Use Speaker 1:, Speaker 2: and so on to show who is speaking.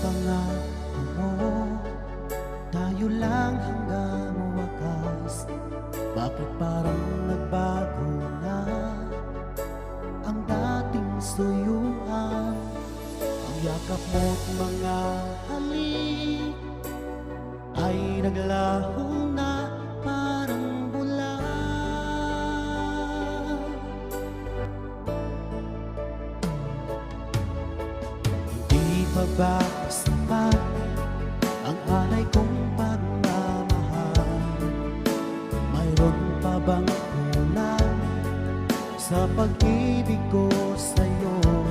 Speaker 1: pangako mo, tayo lang hanggang wakas. Bakit parang nagbago na ang dating suyuan? Ang yakap mo't mga halik ay naglaho na parang bula. Hindi pa ba sapat ang alay kong pagmamahal? Mayroon pa bang kulang sa pag-ibig ko sa'yo?